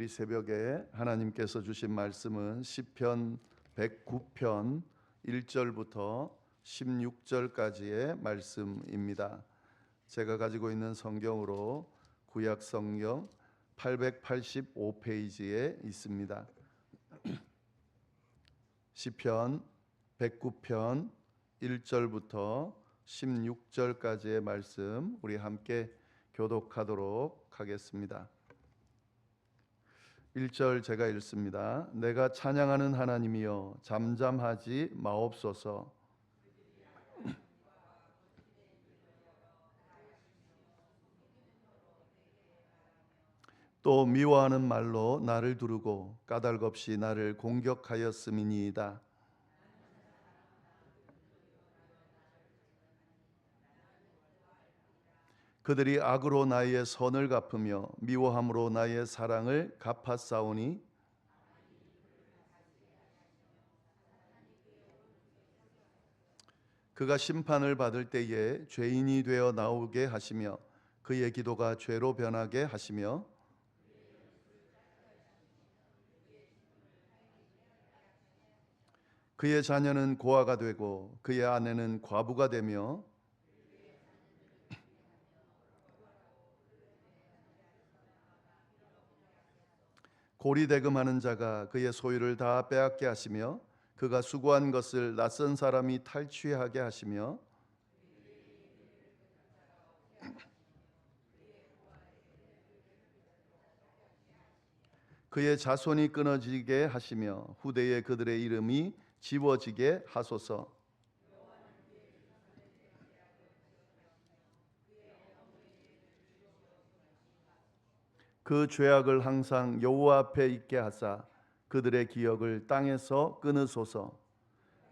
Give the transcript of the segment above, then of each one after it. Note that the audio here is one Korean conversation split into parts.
오늘 이 새벽에 하나님께서 주신 말씀은 시편 109편 1절부터 16절까지의 말씀입니다. 제가 가지고 있는 성경으로 구약 성경 885페이지에 있습니다. 시편 109편 1절부터 16절까지의 말씀 우리 함께 교독하도록 하겠습니다. 1절 제가 읽습니다. 내가 찬양하는 하나님이여 잠잠하지 마옵소서. 또 미워하는 말로 나를 두르고 까닭 없이 나를 공격하였음이니이다. 그들이 악으로 나의 선을 갚으며 미워함으로 나의 사랑을 갚았사오니 그가 심판을 받을 때에 죄인이 되어 나오게 하시며 그의 기도가 죄로 변하게 하시며 그의 자녀는 고아가 되고 그의 아내는 과부가 되며 고리대금하는 자가 그의 소유를 다 빼앗게 하시며 그가 수고한 것을 낯선 사람이 탈취하게 하시며 그의 자손이 끊어지게 하시며 후대에 그들의 이름이 지워지게 하소서. 그 죄악을 항상 여호와 앞에 있게 하사 그들의 기억을 땅에서 끊으소서.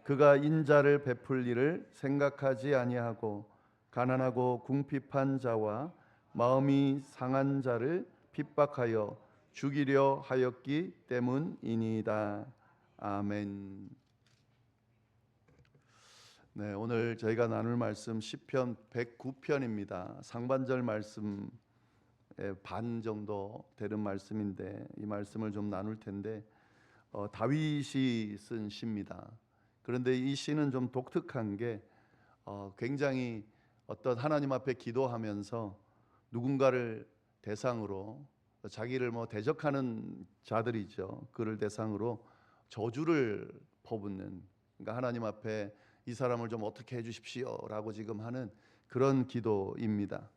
그가 인자를 베풀 일을 생각하지 아니하고 가난하고 궁핍한 자와 마음이 상한 자를 핍박하여 죽이려 하였기 때문이니이다. 아멘. 네, 오늘 저희가 나눌 말씀 시편 109편입니다. 상반절 말씀 반 정도 되는 말씀인데 이 말씀을 좀 나눌 텐데 다윗이 쓴 시입니다. 그런데 이 시는 좀 독특한 게 굉장히 어떤 하나님 앞에 기도하면서 누군가를 대상으로 자기를 대적하는 자들이죠. 그를 대상으로 저주를 퍼붓는, 그러니까 하나님 앞에 이 사람을 좀 어떻게 해주십시오라고 지금 하는 그런 기도입니다.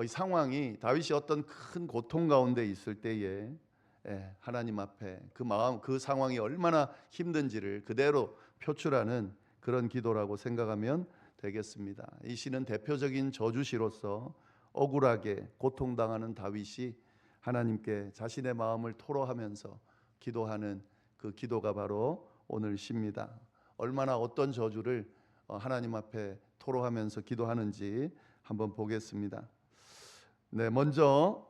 이 상황이 다윗이 어떤 큰 고통 가운데 있을 때에 하나님 앞에 그 마음, 그 상황이 얼마나 힘든지를 그대로 표출하는 그런 기도라고 생각하면 되겠습니다. 이 시는 대표적인 저주시로서 억울하게 고통당하는 다윗이 하나님께 자신의 마음을 토로하면서 기도하는 그 기도가 바로 오늘 시입니다. 얼마나 어떤 저주를 하나님 앞에 토로하면서 기도하는지 한번 보겠습니다. 네, 먼저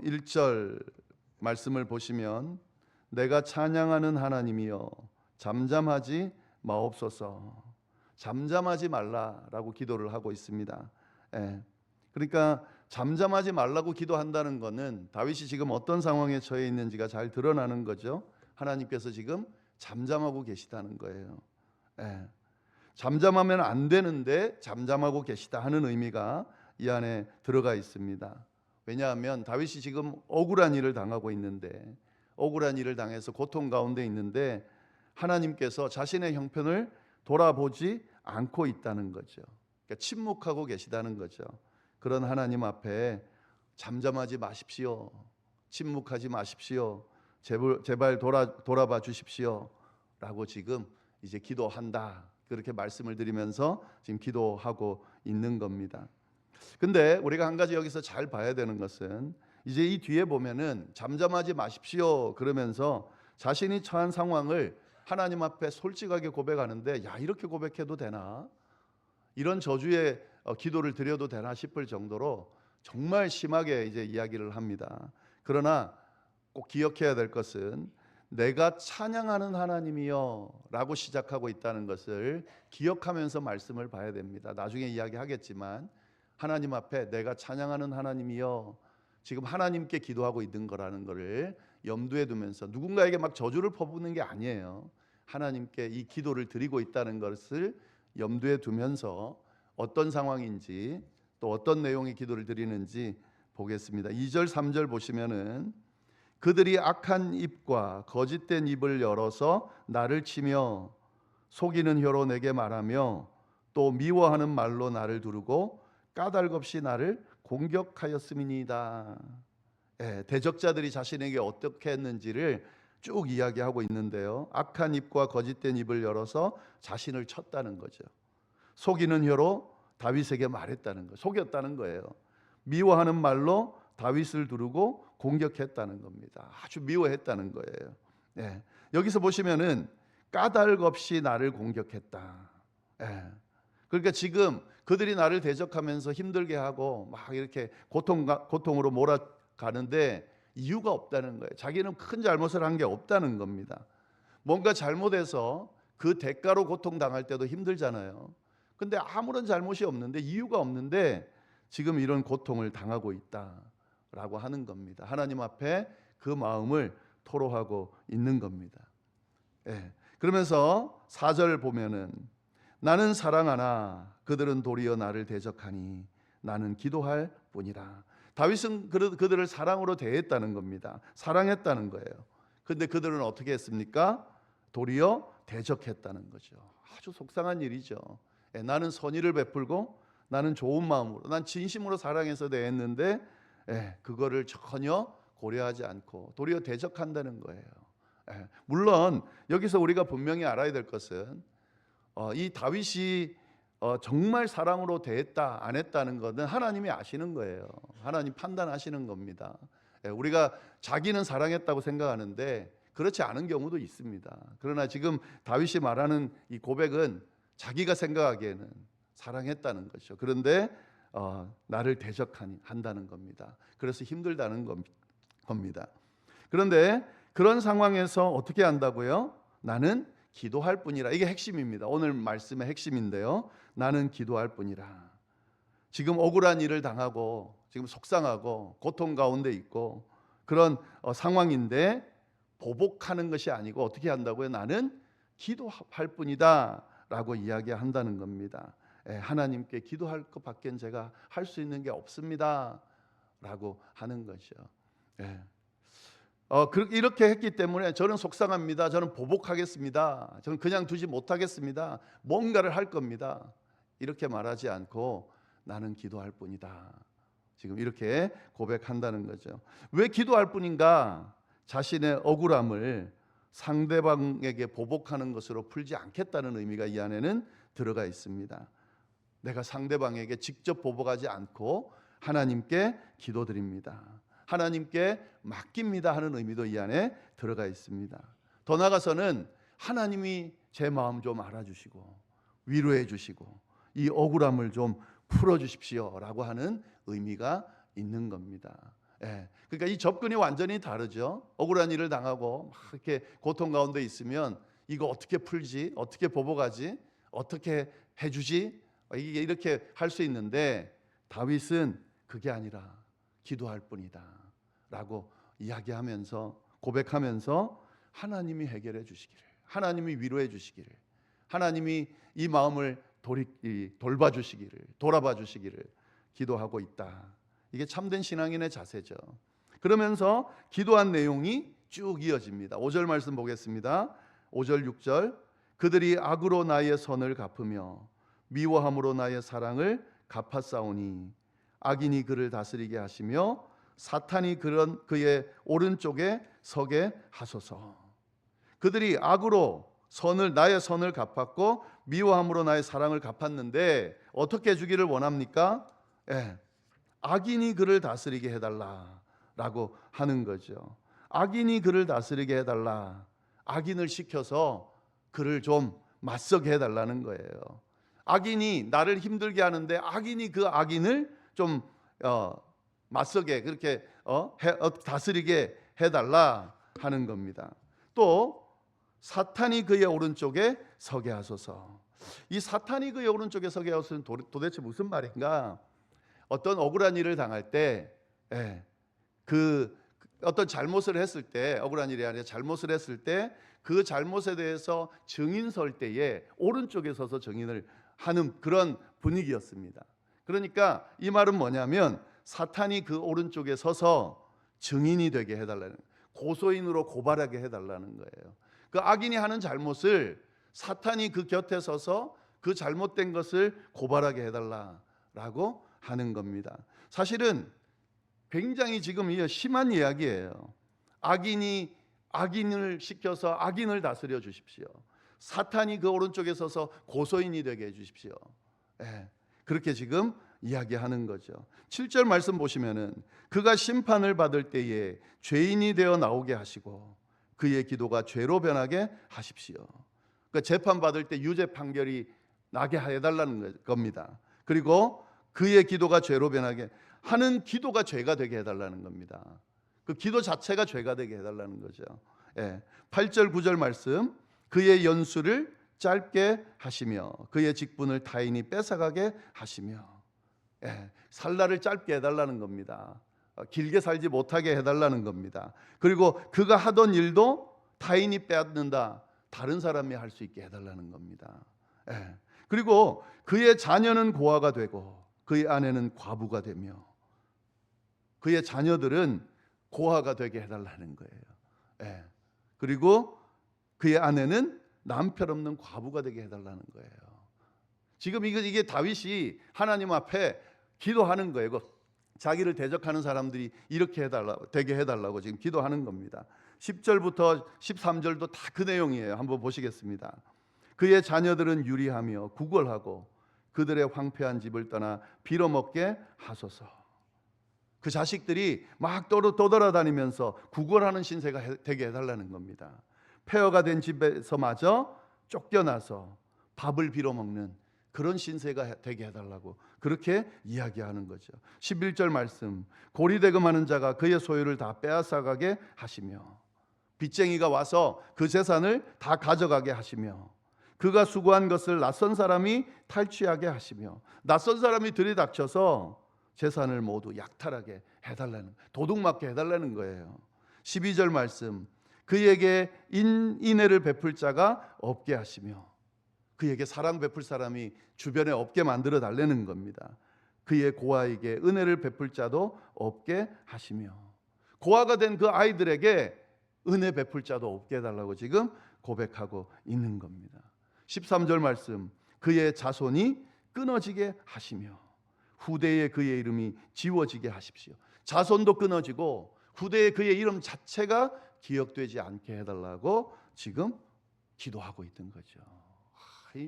1절 말씀을 보시면 내가 찬양하는 하나님이여 잠잠하지 마옵소서. 잠잠하지 말라라고 기도를 하고 있습니다. 그러니까 잠잠하지 말라고 기도한다는 것은 다윗이 지금 어떤 상황에 처해 있는지가 잘 드러나는 거죠. 하나님께서 지금 잠잠하고 계시다는 거예요. 잠잠하면 안 되는데 잠잠하고 계시다 하는 의미가 이 안에 들어가 있습니다. 왜냐하면 다윗이 지금 억울한 일을 당하고 있는데, 억울한 일을 당해서 고통 가운데 있는데 하나님께서 자신의 형편을 돌아보지 않고 있다는 거죠. 그러니까 침묵하고 계시다는 거죠. 그런 하나님 앞에 잠잠하지 마십시오, 침묵하지 마십시오, 제발 돌아봐 주십시오 라고 지금 이제 기도한다, 그렇게 말씀을 드리면서 지금 기도하고 있는 겁니다. 근데 우리가 한 가지 여기서 잘 봐야 되는 것은 이제 이 뒤에 보면은 잠잠하지 마십시오 그러면서 자신이 처한 상황을 하나님 앞에 솔직하게 고백하는데, 야, 이렇게 고백해도 되나? 이런 저주의 기도를 드려도 되나 싶을 정도로 정말 심하게 이제 이야기를 합니다. 그러나 꼭 기억해야 될 것은 내가 찬양하는 하나님이여 라고 시작하고 있다는 것을 기억하면서 말씀을 봐야 됩니다. 나중에 이야기하겠지만 하나님 앞에 내가 찬양하는 하나님이여, 지금 하나님께 기도하고 있는 거라는 것을 염두에 두면서 누군가에게 막 저주를 퍼붓는 게 아니에요. 하나님께 이 기도를 드리고 있다는 것을 염두에 두면서 어떤 상황인지 또 어떤 내용의 기도를 드리는지 보겠습니다. 2절 3절 보시면은 그들이 악한 입과 거짓된 입을 열어서 나를 치며 속이는 혀로 내게 말하며 또 미워하는 말로 나를 두르고 까닭없이 나를 공격하였음이니이다. 대적자들이 자신에게 어떻게 했는지를 쭉 이야기하고 있는데요. 악한 입과 거짓된 입을 열어서 자신을 쳤다는 거죠. 속이는 혀로 다윗에게 말했다는 거, 속였다는 거예요. 미워하는 말로 다윗을 두르고 공격했다는 겁니다. 아주 미워했다는 거예요. 여기서 보시면은 까닭 없이 나를 공격했다. 그러니까 지금 그들이 나를 대적하면서 힘들게 하고 막 이렇게 고통으로 몰아가는데 이유가 없다는 거예요. 자기는 큰 잘못을 한 게 없다는 겁니다. 뭔가 잘못해서 그 대가로 고통당할 때도 힘들잖아요. 근데 아무런 잘못이 없는데 이유가 없는데 지금 이런 고통을 당하고 있다라고 하는 겁니다. 하나님 앞에 그 마음을 토로하고 있는 겁니다. 그러면서 4절 보면은 나는 사랑하나 그들은 도리어 나를 대적하니 나는 기도할 뿐이라. 다윗은 그들을 사랑으로 대했다는 겁니다. 사랑했다는 거예요. 근데 그들은 어떻게 했습니까? 도리어 대적했다는 거죠. 아주 속상한 일이죠. 나는 선의를 베풀고 나는 좋은 마음으로, 난 진심으로 사랑해서 대했는데 그거를 전혀 고려하지 않고 도리어 대적한다는 거예요. 물론 여기서 우리가 분명히 알아야 될 것은 이 다윗이 정말 사랑으로 대했다 안 했다는 것은 하나님이 아시는 거예요. 하나님 판단하시는 겁니다. 우리가 자기는 사랑했다고 생각하는데 그렇지 않은 경우도 있습니다. 그러나 지금 다윗이 말하는 이 고백은 자기가 생각하기에는 사랑했다는 것이죠. 그런데 나를 대적한다는 겁니다. 그래서 힘들다는 겁니다. 그런데 그런 상황에서 어떻게 한다고요? 나는 기도할 뿐이라. 이게 핵심입니다. 오늘 말씀의 핵심인데요. 나는 기도할 뿐이라. 지금 억울한 일을 당하고 지금 속상하고 고통 가운데 있고 그런 상황인데 보복하는 것이 아니고 어떻게 한다고요? 나는 기도할 뿐이다 라고 이야기한다는 겁니다. 하나님께 기도할 것밖에 제가 할 수 있는 게 없습니다 라고 하는 거죠. 이렇게 했기 때문에 저는 속상합니다. 저는 보복하겠습니다. 저는 그냥 두지 못하겠습니다. 뭔가를 할 겁니다. 이렇게 말하지 않고 나는 기도할 뿐이다. 지금 이렇게 고백한다는 거죠. 왜 기도할 뿐인가? 자신의 억울함을 상대방에게 보복하는 것으로 풀지 않겠다는 의미가 이 안에는 들어가 있습니다. 내가 상대방에게 직접 보복하지 않고 하나님께 기도드립니다. 하나님께 맡깁니다 하는 의미도 이 안에 들어가 있습니다. 더 나아가서는 하나님이 제 마음 좀 알아주시고 위로해 주시고 이 억울함을 좀 풀어주십시오 라고 하는 의미가 있는 겁니다. 그러니까 이 접근이 완전히 다르죠. 억울한 일을 당하고 막 이렇게 고통 가운데 있으면 이거 어떻게 풀지? 어떻게 보복하지? 어떻게 해주지? 이렇게 할 수 있는데 다윗은 그게 아니라 기도할 뿐이다 라고 이야기하면서 고백하면서 하나님이 해결해 주시기를, 하나님이 위로해 주시기를, 하나님이 이 마음을 돌봐 주시기를, 돌아봐 주시기를 기도하고 있다. 이게 참된 신앙인의 자세죠. 그러면서 기도한 내용이 쭉 이어집니다. 5절 말씀 보겠습니다. 5절 6절 그들이 악으로 나의 선을 갚으며 미워함으로 나의 사랑을 갚았사오니 악인이 그를 다스리게 하시며 사탄이 그의 오른쪽에 서게 하소서. 그들이 악으로 나의 선을 갚았고 미워함으로 나의 사랑을 갚았는데 어떻게 해주기를 원합니까? 악인이 그를 다스리게 해달라라고 하는 거죠. 악인이 그를 다스리게 해달라. 악인을 시켜서 그를 좀 맞서게 해달라는 거예요. 악인이 나를 힘들게 하는데 악인이 그 악인을 좀 맞서게 그렇게 다스리게 해달라 하는 겁니다. 또 사탄이 그의 오른쪽에 서게 하소서. 이 사탄이 그의 오른쪽에 서게 하소서는 도대체 무슨 말인가? 어떤 억울한 일을 당할 때 그 어떤 잘못을 했을 때, 억울한 일이 아니라 잘못을 했을 때 그 잘못에 대해서 증인 설 때에 오른쪽에 서서 증인을 하는 그런 분위기였습니다. 그러니까 이 말은 뭐냐면 사탄이 그 오른쪽에 서서 증인이 되게 해달라는, 고소인으로 고발하게 해달라는 거예요. 그 악인이 하는 잘못을 사탄이 그 곁에 서서 그 잘못된 것을 고발하게 해달라라고 하는 겁니다. 사실은 굉장히 지금 이 심한 이야기예요. 악인을 시켜서 악인을 다스려 주십시오. 사탄이 그 오른쪽에 서서 고소인이 되게 해 주십시오. 그렇게 지금 이야기하는 거죠. 7절 말씀 보시면은 그가 심판을 받을 때에 죄인이 되어 나오게 하시고 그의 기도가 죄로 변하게 하십시오. 그러니까 재판 받을 때 유죄 판결이 나게 해달라는 겁니다. 그리고 그의 기도가 죄로 변하게 하는 기도가 죄가 되게 해달라는 겁니다. 그 기도 자체가 죄가 되게 해달라는 거죠. 8절 9절 말씀, 그의 연수를 짧게 하시며 그의 직분을 타인이 뺏어가게 하시며, 살날을 짧게 해달라는 겁니다. 길게 살지 못하게 해달라는 겁니다. 그리고 그가 하던 일도 타인이 빼앗는다, 다른 사람이 할 수 있게 해달라는 겁니다. 그리고 그의 자녀는 고아가 되고 그의 아내는 과부가 되며, 그의 자녀들은 고아가 되게 해달라는 거예요. 그리고 그의 아내는 남편 없는 과부가 되게 해달라는 거예요. 지금 이게 다윗이 하나님 앞에 기도하는 거예요. 자기를 대적하는 사람들이 이렇게 되게 해달라고 지금 기도하는 겁니다. 10절부터 13절도 다 그 내용이에요. 한번 보시겠습니다. 그의 자녀들은 유리하며 구걸하고 그들의 황폐한 집을 떠나 빌어먹게 하소서. 그 자식들이 막 떠돌아다니면서 구걸하는 신세가 되게 해달라는 겁니다. 폐허가 된 집에서마저 쫓겨나서 밥을 빌어먹는 그런 신세가 되게 해달라고 그렇게 이야기하는 거죠. 11절 말씀, 고리대금하는 자가 그의 소유를 다 빼앗아가게 하시며 빚쟁이가 와서 그 재산을 다 가져가게 하시며 그가 수고한 것을 낯선 사람이 탈취하게 하시며, 낯선 사람이 들이닥쳐서 재산을 모두 약탈하게 해달라는, 도둑맞게 해달라는 거예요. 12절 말씀, 그에게 인애를 베풀 자가 없게 하시며, 그에게 사랑 베풀 사람이 주변에 없게 만들어 달라는 겁니다. 그의 고아에게 은혜를 베풀 자도 없게 하시며, 고아가 된 그 아이들에게 은혜 베풀 자도 없게 해달라고 지금 고백하고 있는 겁니다. 13절 말씀, 그의 자손이 끊어지게 하시며 후대에 그의 이름이 지워지게 하십시오. 자손도 끊어지고 후대에 그의 이름 자체가 기억되지 않게 해달라고 지금 기도하고 있던 거죠.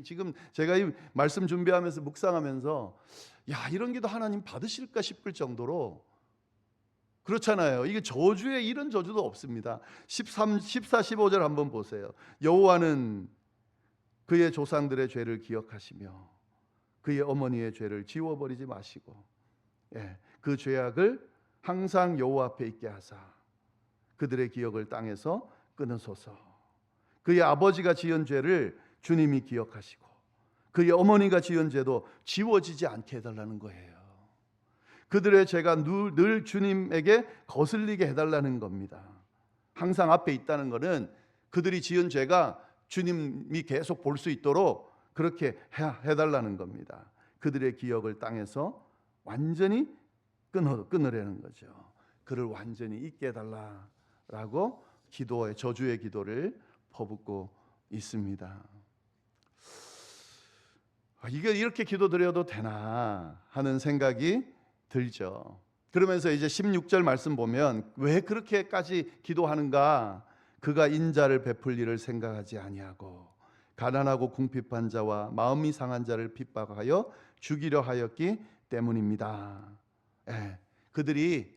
지금 제가 이 말씀 준비하면서 묵상하면서 이런 기도 하나님 받으실까 싶을 정도로 그렇잖아요. 이게 저주에 이런 저주도 없습니다. 14, 15절 한번 보세요. 여호와는 그의 조상들의 죄를 기억하시며 그의 어머니의 죄를 지워버리지 마시고, 그 죄악을 항상 여호와 앞에 있게 하사 그들의 기억을 땅에서 끊으소서. 그의 아버지가 지은 죄를 주님이 기억하시고 그의 어머니가 지은 죄도 지워지지 않게 해달라는 거예요. 그들의 죄가 늘 주님에게 거슬리게 해달라는 겁니다. 항상 앞에 있다는 것은 그들이 지은 죄가 주님이 계속 볼 수 있도록 그렇게 해달라는 겁니다. 그들의 기억을 땅에서 완전히 끊으려는 거죠. 그를 완전히 잊게 해달라라고 저주의 기도를 퍼붓고 있습니다. 이게 이렇게 기도드려도 되나 하는 생각이 들죠. 그러면서 이제 16절 말씀 보면 왜 그렇게까지 기도하는가? 그가 인자를 베풀 일을 생각하지 아니하고 가난하고 궁핍한 자와 마음이 상한 자를 핍박하여 죽이려 하였기 때문입니다. 그들이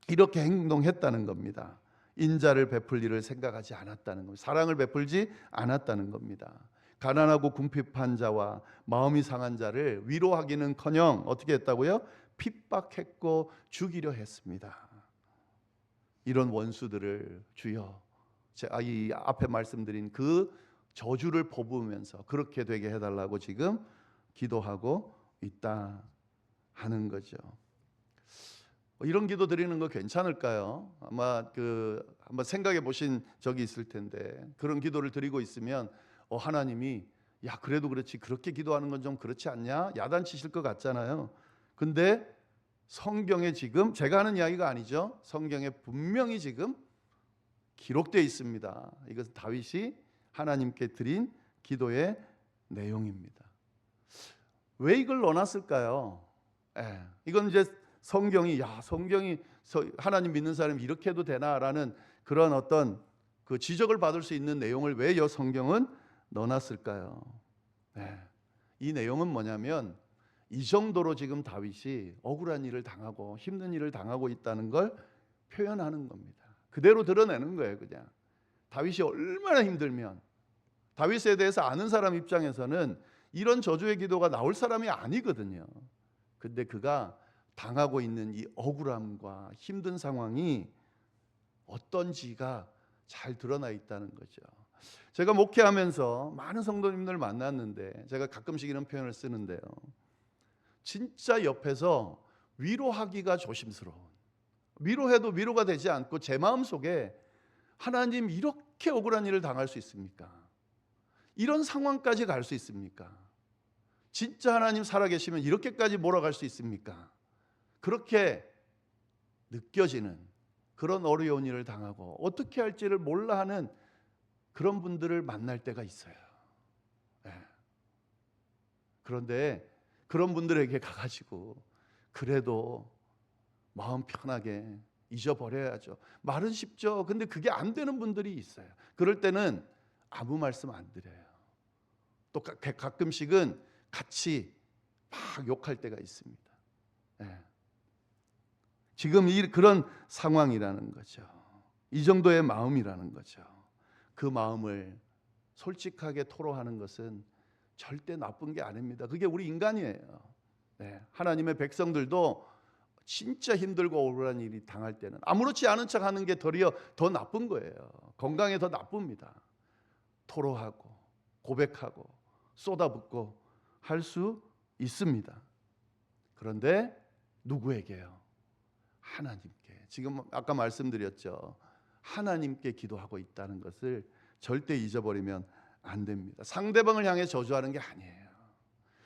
이렇게 행동했다는 겁니다. 인자를 베풀 일을 생각하지 않았다는 겁니다. 사랑을 베풀지 않았다는 겁니다. 가난하고 궁핍한 자와 마음이 상한 자를 위로하기는커녕 어떻게 했다고요? 핍박했고 죽이려 했습니다. 이런 원수들을 주여, 이 앞에 말씀드린 그 저주를 퍼부으면서 그렇게 되게 해달라고 지금 기도하고 있다 하는 거죠. 이런 기도 드리는 거 괜찮을까요? 아마 한번 생각해 보신 적이 있을 텐데, 그런 기도를 드리고 있으면 하나님이 야 그래도 그렇지 그렇게 기도하는 건 좀 그렇지 않냐? 야단치실 것 같잖아요. 근데 성경에 지금 제가 하는 이야기가 아니죠. 성경에 분명히 지금 기록되어 있습니다. 이것은 다윗이 하나님께 드린 기도의 내용입니다. 왜 이걸 넣어놨을까요? 이건 이제 성경이 하나님 믿는 사람이 이렇게 해도 되나라는 그런 어떤 그 지적을 받을 수 있는 내용을 왜 이 성경은 넣어놨을까요? 이 내용은 뭐냐면 이 정도로 지금 다윗이 억울한 일을 당하고 힘든 일을 당하고 있다는 걸 표현하는 겁니다. 그대로 드러내는 거예요. 그냥 다윗이 얼마나 힘들면, 다윗에 대해서 아는 사람 입장에서는 이런 저주의 기도가 나올 사람이 아니거든요. 근데 그가 당하고 있는 이 억울함과 힘든 상황이 어떤지가 잘 드러나 있다는 거죠. 제가 목회하면서 많은 성도님들 만났는데 제가 가끔씩 이런 표현을 쓰는데요. 진짜 옆에서 위로하기가 조심스러운, 위로해도 위로가 되지 않고 제 마음속에 하나님 이렇게 억울한 일을 당할 수 있습니까? 이런 상황까지 갈 수 있습니까? 진짜 하나님 살아계시면 이렇게까지 몰아갈 수 있습니까? 그렇게 느껴지는 그런 어려운 일을 당하고 어떻게 할지를 몰라 하는 그런 분들을 만날 때가 있어요. 그런데 그런 분들에게 가가지고 그래도 마음 편하게 잊어버려야죠. 말은 쉽죠. 근데 그게 안 되는 분들이 있어요. 그럴 때는 아무 말씀 안 드려요. 또 가끔씩은 같이 막 욕할 때가 있습니다. 지금 그런 상황이라는 거죠. 이 정도의 마음이라는 거죠. 그 마음을 솔직하게 토로하는 것은 절대 나쁜 게 아닙니다. 그게 우리 인간이에요. 하나님의 백성들도 진짜 힘들고 억울한 일이 당할 때는 아무렇지 않은 척 하는 게 도리어 더 나쁜 거예요. 건강에 더 나쁩니다. 토로하고 고백하고 쏟아붓고 할 수 있습니다. 그런데 누구에게요? 하나님께. 지금 아까 말씀드렸죠. 하나님께 기도하고 있다는 것을 절대 잊어버리면 안 됩니다. 상대방을 향해 저주하는 게 아니에요.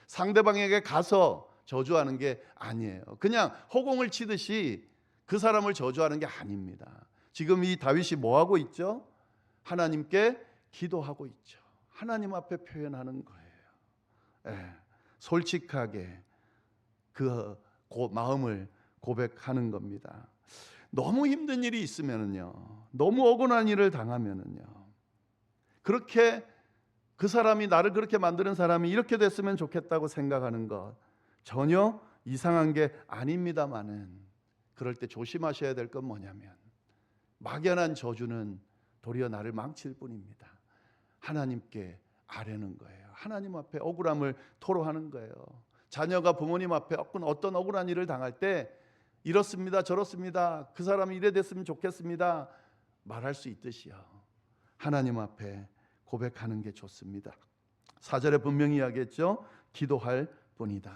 상대방에게 가서 저주하는 게 아니에요. 그냥 허공을 치듯이 그 사람을 저주하는 게 아닙니다. 지금 이 다윗이 뭐 하고 있죠? 하나님께 기도하고 있죠. 하나님 앞에 표현하는 거예요. 솔직하게 그 마음을 고백하는 겁니다. 너무 힘든 일이 있으면은요, 너무 억울한 일을 당하면은요, 그렇게 그 사람이 나를 그렇게 만드는 사람이 이렇게 됐으면 좋겠다고 생각하는 것 전혀 이상한 게 아닙니다만은, 그럴 때 조심하셔야 될 건 뭐냐면 막연한 저주는 도리어 나를 망칠 뿐입니다. 하나님께 아뢰는 거예요. 하나님 앞에 억울함을 토로하는 거예요. 자녀가 부모님 앞에 어떤 억울한 일을 당할 때 이렇습니다, 저렇습니다, 그 사람이 이래 됐으면 좋겠습니다 말할 수 있듯이요, 하나님 앞에 고백하는 게 좋습니다. 4절에 분명히 이야기했죠. 기도할 뿐이다.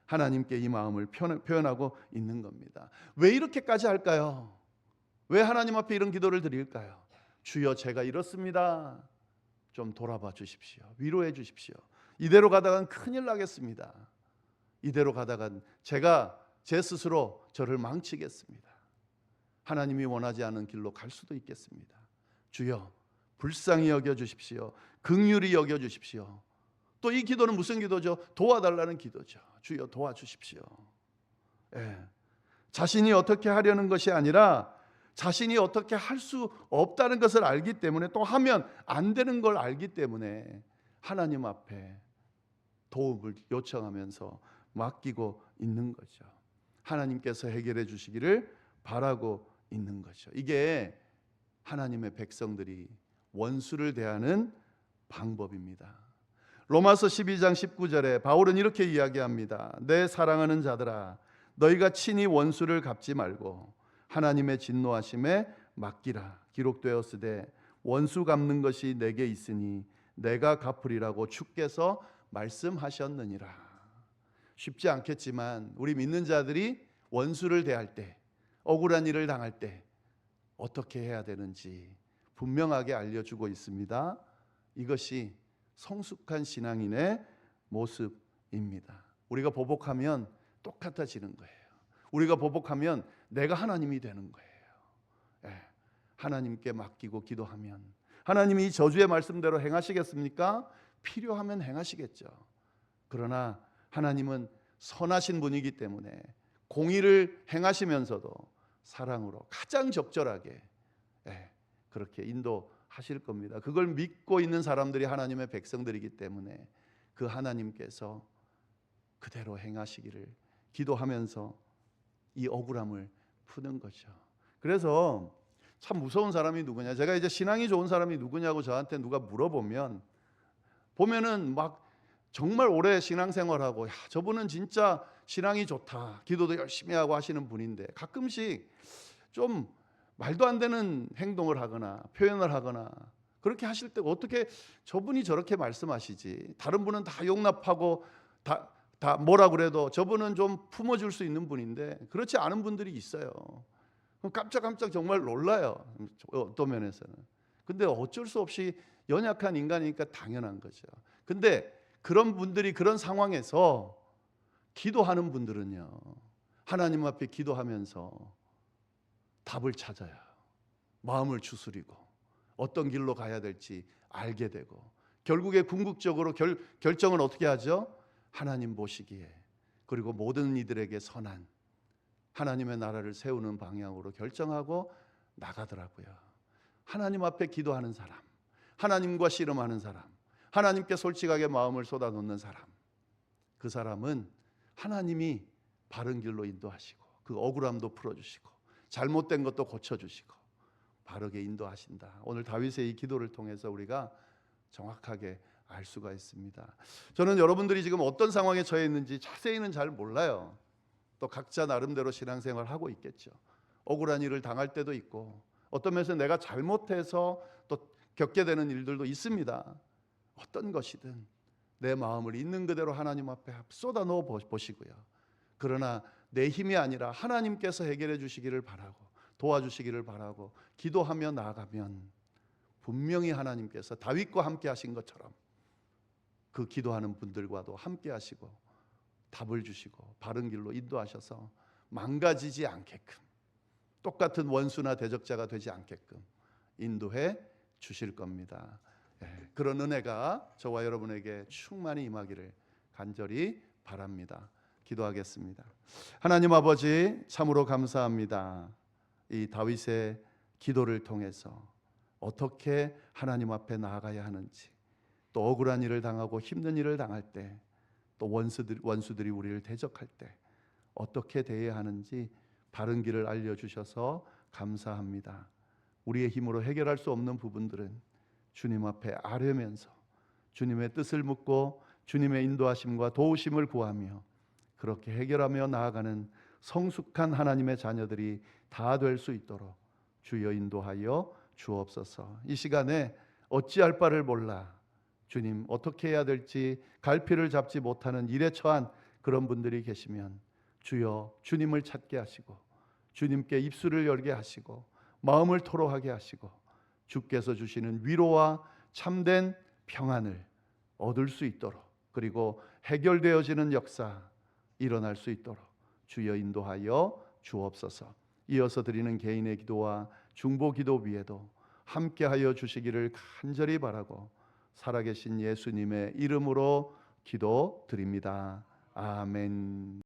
하나님께 이 마음을 표현하고 있는 겁니다. 왜 이렇게까지 할까요? 왜 하나님 앞에 이런 기도를 드릴까요? 주여, 제가 이렇습니다. 좀 돌아봐 주십시오. 위로해 주십시오. 이대로 가다간 큰일 나겠습니다. 이대로 가다간 제가 제 스스로 저를 망치겠습니다. 하나님이 원하지 않은 길로 갈 수도 있겠습니다. 주여, 불쌍히 여겨 주십시오. 긍휼히 여겨 주십시오. 또 이 기도는 무슨 기도죠? 도와달라는 기도죠. 주여, 도와주십시오. 자신이 어떻게 하려는 것이 아니라 자신이 어떻게 할 수 없다는 것을 알기 때문에, 또 하면 안 되는 걸 알기 때문에 하나님 앞에 도움을 요청하면서 맡기고 있는 거죠. 하나님께서 해결해 주시기를 바라고 있는 거죠. 이게 하나님의 백성들이 원수를 대하는 방법입니다. 로마서 12장 19절에 바울은 이렇게 이야기합니다. 내 사랑하는 자들아, 너희가 친히 원수를 갚지 말고 하나님의 진노하심에 맡기라. 기록되었으되 원수 갚는 것이 내게 있으니 내가 갚으리라고 주께서 말씀하셨느니라. 쉽지 않겠지만 우리 믿는 자들이 원수를 대할 때, 억울한 일을 당할 때 어떻게 해야 되는지 분명하게 알려주고 있습니다. 이것이 성숙한 신앙인의 모습입니다. 우리가 보복하면 똑같아지는 거예요. 우리가 보복하면 내가 하나님이 되는 거예요. 하나님께 맡기고 기도하면 하나님이 저주의 말씀대로 행하시겠습니까? 필요하면 행하시겠죠. 그러나 하나님은 선하신 분이기 때문에 공의를 행하시면서도 사랑으로 가장 적절하게 그렇게 인도하실 겁니다. 그걸 믿고 있는 사람들이 하나님의 백성들이기 때문에 그 하나님께서 그대로 행하시기를 기도하면서 이 억울함을 푸는 거죠. 그래서 참 무서운 사람이 누구냐? 제가 이제 신앙이 좋은 사람이 누구냐고 저한테 누가 물어보면 보면은 막 정말 오래 신앙생활하고 저분은 진짜 신앙이 좋다, 기도도 열심히 하고 하시는 분인데 가끔씩 좀 말도 안 되는 행동을 하거나 표현을 하거나 그렇게 하실 때 어떻게 저분이 저렇게 말씀하시지? 다른 분은 다 용납하고 다 뭐라 그래도 저분은 좀 품어줄 수 있는 분인데 그렇지 않은 분들이 있어요. 깜짝깜짝 정말 놀라요. 어떤 면에서는. 근데 어쩔 수 없이 연약한 인간이니까 당연한 거죠. 근데 그런 분들이 그런 상황에서 기도하는 분들은요, 하나님 앞에 기도하면서 답을 찾아요. 마음을 추스리고 어떤 길로 가야 될지 알게 되고 결국에 궁극적으로 결정은 어떻게 하죠? 하나님 보시기에 그리고 모든 이들에게 선한 하나님의 나라를 세우는 방향으로 결정하고 나가더라고요. 하나님 앞에 기도하는 사람, 하나님과 씨름하는 사람, 하나님께 솔직하게 마음을 쏟아놓는 사람, 그 사람은 하나님이 바른 길로 인도하시고 그 억울함도 풀어주시고 잘못된 것도 고쳐주시고 바르게 인도하신다. 오늘 다윗의 이 기도를 통해서 우리가 정확하게 알 수가 있습니다. 저는 여러분들이 지금 어떤 상황에 처해 있는지 자세히는 잘 몰라요. 또 각자 나름대로 신앙생활을 하고 있겠죠. 억울한 일을 당할 때도 있고 어떤 면에서 내가 잘못해서 또 겪게 되는 일들도 있습니다. 어떤 것이든 내 마음을 있는 그대로 하나님 앞에 쏟아 넣어 보시고요. 그러나 내 힘이 아니라 하나님께서 해결해 주시기를 바라고 도와주시기를 바라고 기도하며 나아가면 분명히 하나님께서 다윗과 함께 하신 것처럼 그 기도하는 분들과도 함께 하시고 답을 주시고 바른 길로 인도하셔서 망가지지 않게끔 똑같은 원수나 대적자가 되지 않게끔 인도해 주실 겁니다. 그런 은혜가 저와 여러분에게 충만히 임하기를 간절히 바랍니다. 기도하겠습니다. 하나님 아버지, 참으로 감사합니다. 이 다윗의 기도를 통해서 어떻게 하나님 앞에 나아가야 하는지, 또 억울한 일을 당하고 힘든 일을 당할 때, 또 원수들이 우리를 대적할 때 어떻게 대해야 하는지 바른 길을 알려주셔서 감사합니다. 우리의 힘으로 해결할 수 없는 부분들은 주님 앞에 아뢰면서 주님의 뜻을 묻고 주님의 인도하심과 도우심을 구하며 그렇게 해결하며 나아가는 성숙한 하나님의 자녀들이 다 될 수 있도록 주여 인도하여 주옵소서. 이 시간에 어찌할 바를 몰라 주님 어떻게 해야 될지 갈피를 잡지 못하는 일에 처한 그런 분들이 계시면 주여 주님을 찾게 하시고 주님께 입술을 열게 하시고 마음을 토로하게 하시고 주께서 주시는 위로와 참된 평안을 얻을 수 있도록 그리고 해결되어지는 역사 일어날 수 있도록 주여 인도하여 주옵소서. 이어서 드리는 개인의 기도와 중보 기도 위에도 함께하여 주시기를 간절히 바라고 살아계신 예수님의 이름으로 기도드립니다. 아멘.